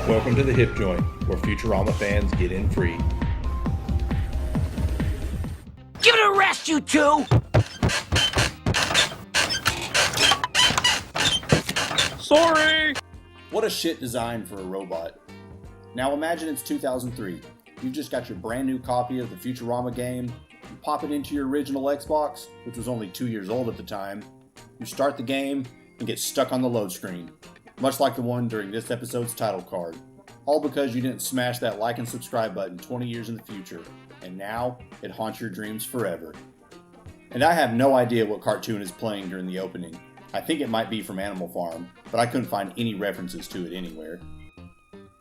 Welcome to the Hip Joint, where Futurama fans get in free. Give it a rest, you two! Sorry! What a shit design for a robot. Now imagine it's 2003. You've just got your brand new copy of the Futurama game. You pop it into your original Xbox, which was only 2 years old at the time. You start the game and get stuck on the load screen, much like the one during this episode's title card. All because you didn't smash that like and subscribe button 20 years in the future, and now it haunts your dreams forever. And I have no idea what cartoon is playing during the opening. I think it might be from Animal Farm, but I couldn't find any references to it anywhere.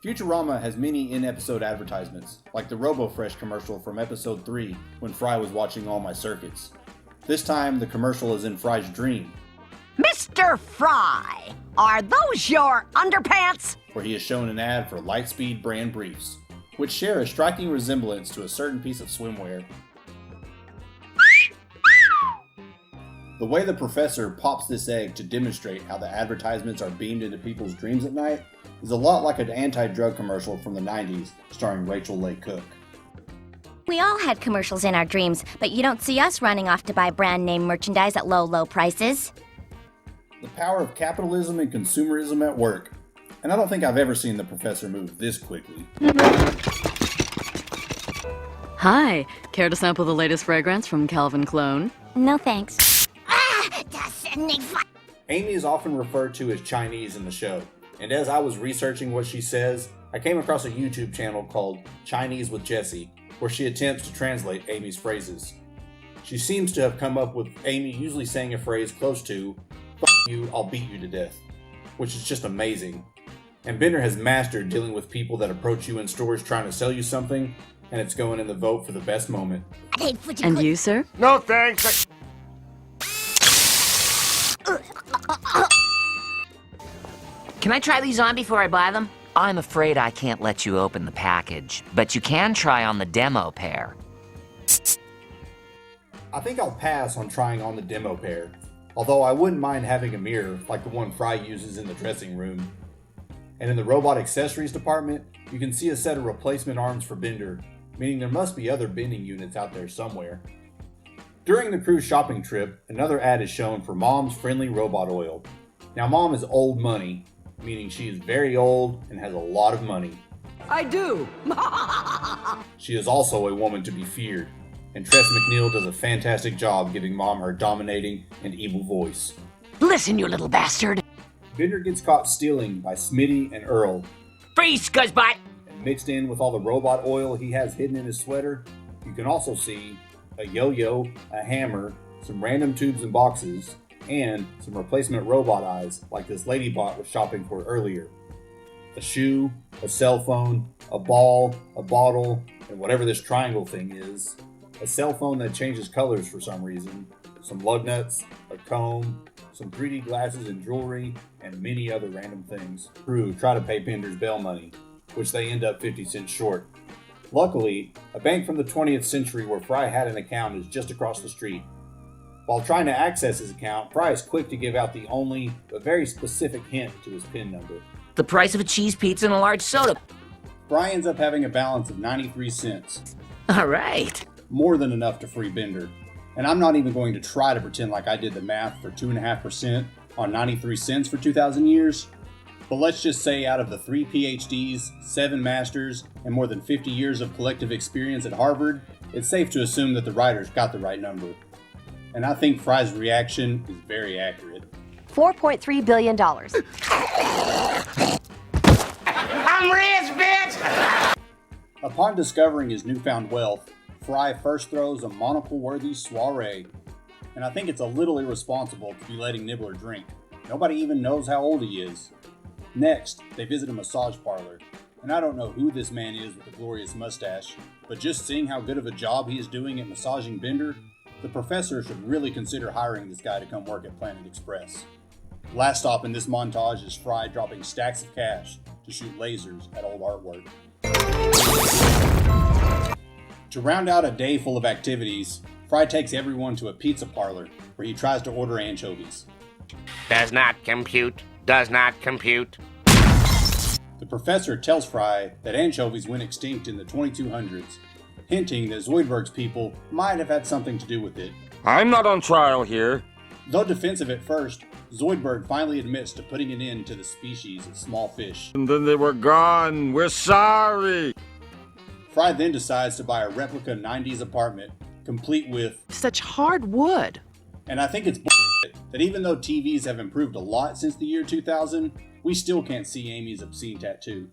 Futurama has many in-episode advertisements, like the RoboFresh commercial from episode 3 when Fry was watching All My Circuits. This time, the commercial is in Fry's dream, Mr. Fry, are those your underpants? where he is shown an ad for Lightspeed brand briefs, which share a striking resemblance to a certain piece of swimwear. The way the professor pops this egg to demonstrate how the advertisements are beamed into people's dreams at night is a lot like an anti-drug commercial from the 90s starring Rachel Leigh Cook. We all had commercials in our dreams, but you don't see us running off to buy brand name merchandise at low, low prices. The power of capitalism and consumerism at work. And I don't think I've ever seen the professor move this quickly. Hi, care to sample the latest fragrance from Calvin Cologne? No thanks. Amy is often referred to as Chinese in the show, and as I was researching what she says, I came across a YouTube channel called Chinese with Jessie, where she attempts to translate Amy's phrases. She seems to have come up with Amy usually saying a phrase close to, "F you, I'll beat you to death," which is just amazing. And Bender has mastered dealing with people that approach you in stores trying to sell you something, and it's going in the vote for the best moment. And you, sir? No thanks! Can I try these on before I buy them? I'm afraid I can't let you open the package, but you can try on the demo pair. I think I'll pass on trying on the demo pair, although I wouldn't mind having a mirror like the one Fry uses in the dressing room. And in the robot accessories department, you can see a set of replacement arms for Bender, meaning there must be other bending units out there somewhere. During the cruise shopping trip, another ad is shown for Mom's Friendly Robot Oil. Now Mom is old money, meaning she is very old and has a lot of money. I do. She is also a woman to be feared, and Tress MacNeille does a fantastic job giving Mom her dominating and evil voice. Listen, you little bastard. Bender gets caught stealing by Smitty and Earl, Freeze, scuzzbutt! and mixed in with all the robot oil he has hidden in his sweater, you can also see a yo-yo, a hammer, some random tubes and boxes, and some replacement robot eyes like this lady bot was shopping for earlier. A shoe, a cell phone, a ball, a bottle, and whatever this triangle thing is. A cell phone that changes colors for some reason, some lug nuts, a comb, some 3D glasses and jewelry, and many other random things. Crew try to pay Bender's bail money, which they end up 50 cents short. Luckily, a bank from the 20th century where Fry had an account is just across the street. While trying to access his account, Fry is quick to give out the only, but very specific hint to his PIN number. The price of a cheese pizza and a large soda. Fry ends up having a balance of 93 cents. All right. More than enough to free Bender. And I'm not even going to try to pretend like I did the math for 2.5% on 93 cents for 2,000 years. But let's just say out of the 3 PhDs, 7 masters, and more than 50 years of collective experience at Harvard, it's safe to assume that the writers got the right number. And I think Fry's reaction is very accurate. $4.3 billion. I'm rich, bitch! Upon discovering his newfound wealth, Fry first throws a monocle-worthy soiree. And I think it's a little irresponsible to be letting Nibbler drink. Nobody even knows how old he is. Next, they visit a massage parlor. And I don't know who this man is with the glorious mustache, but just seeing how good of a job he is doing at massaging Bender, the professor should really consider hiring this guy to come work at Planet Express. Last stop in this montage is Fry dropping stacks of cash to shoot lasers at old artwork. To round out a day full of activities, Fry takes everyone to a pizza parlor where he tries to order anchovies. Does not compute. Does not compute. The professor tells Fry that anchovies went extinct in the 2200s, hinting that Zoidberg's people might have had something to do with it. I'm not on trial here. Though defensive at first, Zoidberg finally admits to putting an end to the species of small fish. And then they were gone. We're sorry. Fry then decides to buy a replica 90s apartment, complete with such hard wood. And I think it's bullshit that even though TVs have improved a lot since the year 2000, we still can't see Amy's obscene tattoo.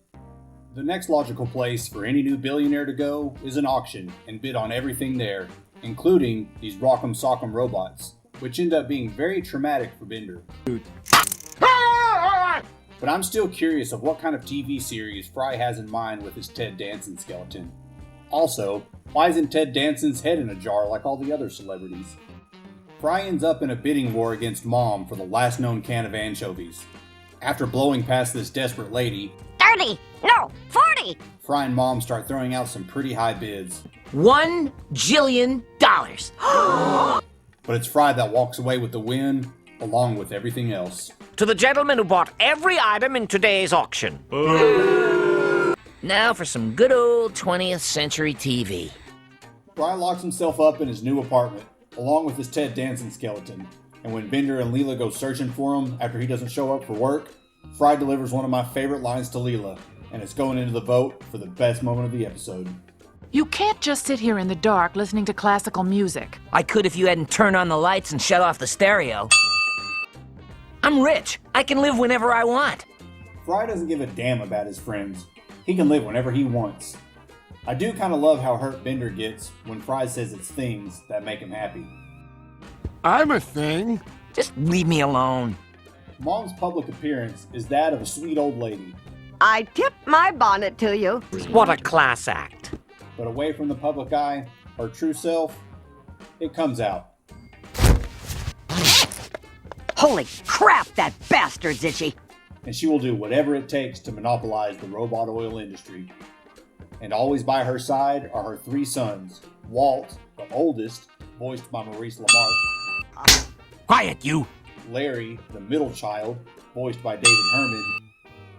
The next logical place for any new billionaire to go is an auction and bid on everything there, including these Rock'em Sock'em robots, which end up being very traumatic for Bender. But I'm still curious of what kind of TV series Fry has in mind with his Ted Danson skeleton. Also, why isn't Ted Danson's head in a jar like all the other celebrities? Fry ends up in a bidding war against Mom for the last known can of anchovies. After blowing past this desperate lady, 30! No, 40! Fry and Mom start throwing out some pretty high bids. $1 jillion. But it's Fry that walks away with the win, along with everything else. To the gentleman who bought every item in today's auction. Now for some good old 20th century TV. Fry locks himself up in his new apartment, along with his Ted Danson skeleton. And when Bender and Leela go searching for him after he doesn't show up for work, Fry delivers one of my favorite lines to Leela, and it's going into the vote for the best moment of the episode. You can't just sit here in the dark listening to classical music. I could if you hadn't turned on the lights and shut off the stereo. I'm rich. I can live whenever I want. Fry doesn't give a damn about his friends. He can live whenever he wants. I do kind of love how hurt Bender gets when Fry says it's things that make him happy. I'm a thing. Just leave me alone. Mom's public appearance is that of a sweet old lady, I tip my bonnet to you. What a class act. but away from the public eye, her true self, it comes out. Holy crap, that bastard's itchy. And she will do whatever it takes to monopolize the robot oil industry. And always by her side are her three sons, Walt, the oldest, voiced by Maurice LaMarche. Quiet, you! Larry, the middle child, voiced by David Herman.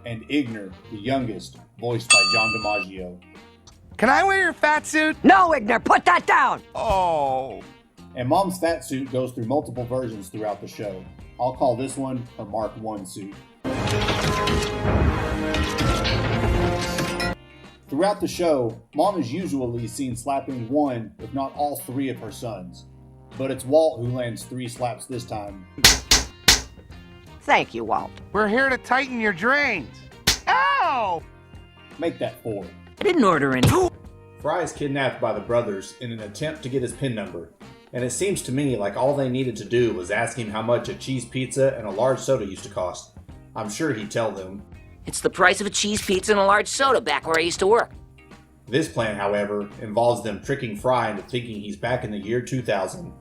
And Igner, the youngest, voiced by John DiMaggio. Can I wear your fat suit? No, Igner, put that down! Oh. And Mom's fat suit goes through multiple versions throughout the show. I'll call this one her Mark I suit. Throughout the show, Mom is usually seen slapping one, if not all three of her sons. But it's Walt who lands 3 slaps this time. Thank you, Walt. We're here to tighten your drains. Ow! Make that 4. I didn't order any. Fry is kidnapped by the brothers in an attempt to get his PIN number. And it seems to me like all they needed to do was ask him how much a cheese pizza and a large soda used to cost. I'm sure he'd tell them. It's the price of a cheese pizza and a large soda back where I used to work. This plan, however, involves them tricking Fry into thinking he's back in the year 2000.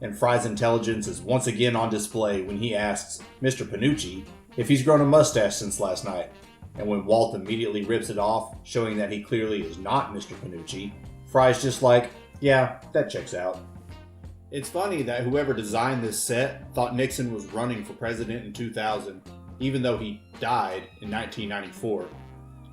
And Fry's intelligence is once again on display when he asks Mr. Panucci if he's grown a mustache since last night. And when Walt immediately rips it off, showing that he clearly is not Mr. Panucci, Fry's just like, yeah, that checks out. It's funny that whoever designed this set thought Nixon was running for president in 2000, even though he died in 1994.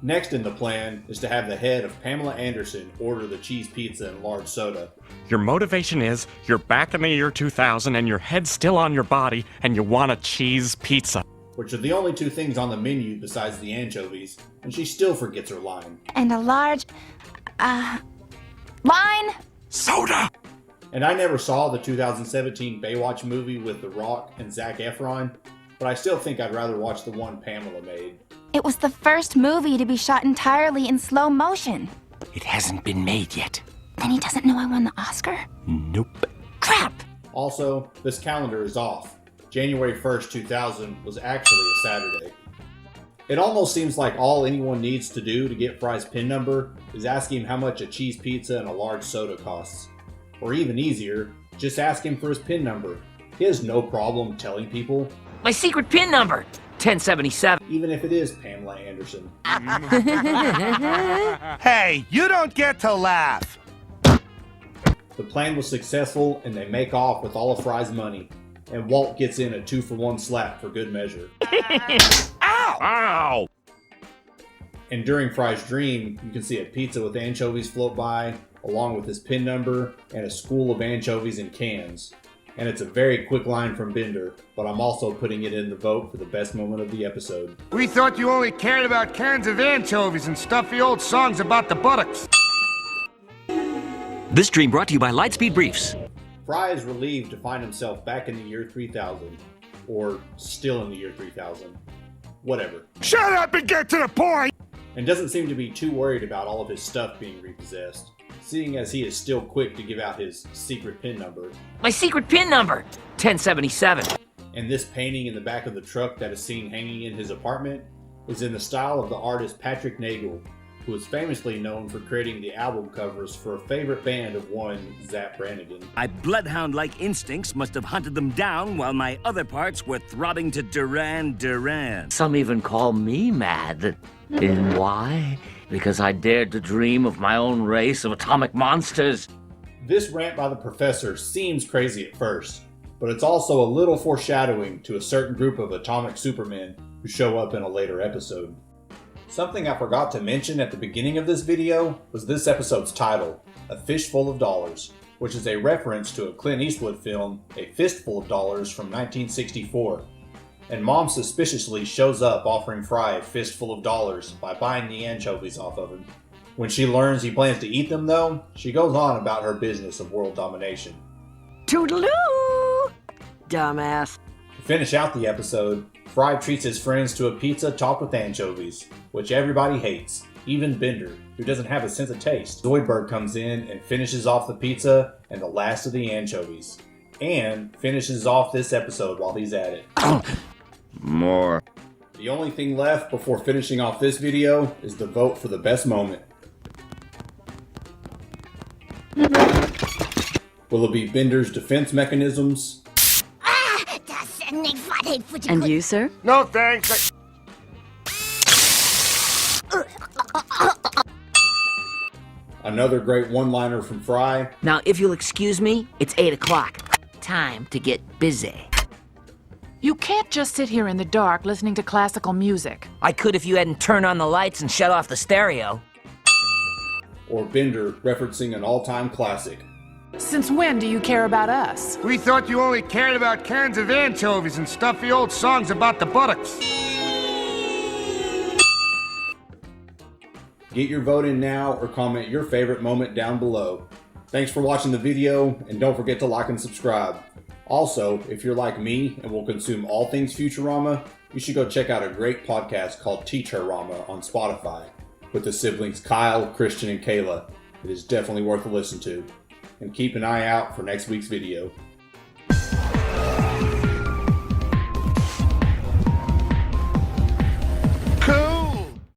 Next in the plan is to have the head of Pamela Anderson order the cheese pizza and large soda. Your motivation is you're back in the year 2000 and your head's still on your body and you want a cheese pizza. Which are the only 2 things on the menu besides the anchovies, and she still forgets her line. And a large, line? Soda! And I never saw the 2017 Baywatch movie with The Rock and Zac Efron, but I still think I'd rather watch the one Pamela made. It was the first movie to be shot entirely in slow motion. It hasn't been made yet. Then he doesn't know I won the Oscar? Nope. Crap! Also, this calendar is off. January 1st, 2000 was actually a Saturday. It almost seems like all anyone needs to do to get Fry's PIN number is ask him how much a cheese pizza and a large soda costs. Or even easier, just ask him for his PIN number. He has no problem telling people. My secret PIN number, 1077. Even if it is Pamela Anderson. Hey, you don't get to laugh. The plan was successful and they make off with all of Fry's money. And Walt gets in a 2-for-1 slap for good measure. Ow! Ow! And during Fry's dream, you can see a pizza with anchovies float by, along with his PIN number and a school of anchovies in cans. And it's a very quick line from Bender, but I'm also putting it in the vote for the best moment of the episode. We thought you only cared about cans of anchovies and stuffy old songs about the buttocks. This dream brought to you by Lightspeed Briefs. Fry is relieved to find himself back in the year 3000. Or still in the year 3000. Whatever. Shut up and get to the point! And doesn't seem to be too worried about all of his stuff being repossessed, seeing as he is still quick to give out his secret PIN number. My secret PIN number, 1077. And this painting in the back of the truck that is seen hanging in his apartment is in the style of the artist Patrick Nagel, who is famously known for creating the album covers for a favorite band of one, Zapp Brannigan. My bloodhound-like instincts must have hunted them down while my other parts were throbbing to Duran Duran. Some even call me mad. And why? Because I dared to dream of my own race of atomic monsters. This rant by the professor seems crazy at first, but it's also a little foreshadowing to a certain group of atomic supermen who show up in a later episode. Something I forgot to mention at the beginning of this video was this episode's title, A Fishful of Dollars, which is a reference to a Clint Eastwood film, A Fistful of Dollars from 1964. And Mom suspiciously shows up offering Fry a fistful of dollars by buying the anchovies off of him. When she learns he plans to eat them though, she goes on about her business of world domination. Toodaloo! Dumbass. To finish out the episode, Fry treats his friends to a pizza topped with anchovies, which everybody hates, even Bender, who doesn't have a sense of taste. Zoidberg comes in and finishes off the pizza and the last of the anchovies, and finishes off this episode while he's at it. More. The only thing left before finishing off this video is the vote for the best moment. Will it be Bender's defense mechanisms? And you, sir? No thanks. Another great one-liner from Fry. Now, if you'll excuse me, it's 8 o'clock. Time to get busy. You can't just sit here in the dark listening to classical music. I could if you hadn't turned on the lights and shut off the stereo. Or Bender referencing an all-time classic. Since when do you care about us? We thought you only cared about cans of anchovies and stuffy old songs about the buttocks. Get your vote in now or comment your favorite moment down below. Thanks for watching the video, and don't forget to like and subscribe. Also, if you're like me and will consume all things Futurama, you should go check out a great podcast called Teacher-Rama on Spotify with the siblings Kyle, Christian, and Kayla. It is definitely worth a listen to. And keep an eye out for next week's video.